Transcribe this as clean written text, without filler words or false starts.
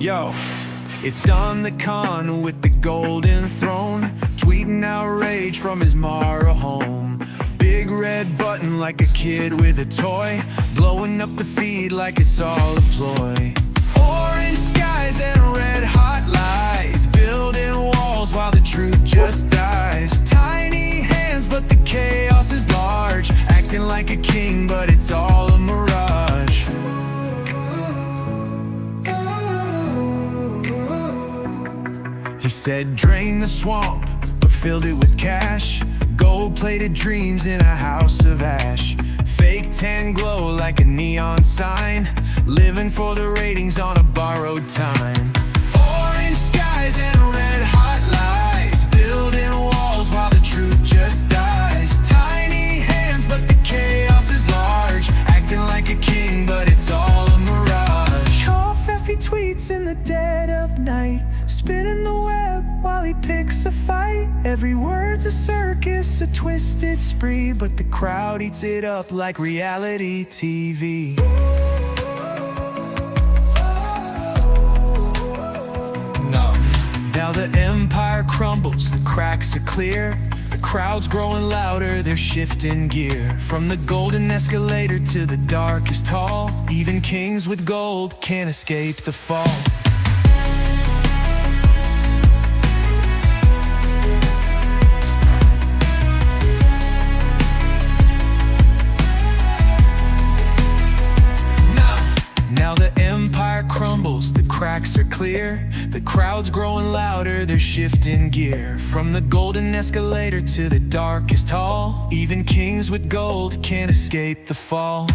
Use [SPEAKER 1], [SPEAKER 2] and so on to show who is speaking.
[SPEAKER 1] Yo, it's Don the Con with the golden throne, tweeting outrage from his Mara home. Big red button like a kid with a toy, blowing up the feed like it's all a ploy. Orange skies and red hot lies, building walls while the truth just dies. Tiny hands but the chaos is large, acting like a king but it's all a mirage. He said drain the swamp, but filled it with cash. Gold-plated dreams in a house of ash. Fake tan glow like a neon sign, living for the ratings on a borrowed time. Orange skies and red hot lies, building walls while the truth just dies. Tiny hands but the chaos is large, acting like a king but it's all a mirage. Coffee tweets in the dead of night, spinning the web while he picks a fight. Every word's a circus, a twisted spree, but the crowd eats it up like reality TV. Now the empire crumbles, the cracks are clear. The crowd's growing louder, they're shifting gear. From the golden escalator to the darkest hall, even kings with gold can't escape the fall. Now the empire crumbles, the cracks are clear. The crowd's growing louder, they're shifting gear. From the golden escalator to the darkest hall, even kings with gold can't escape the fall.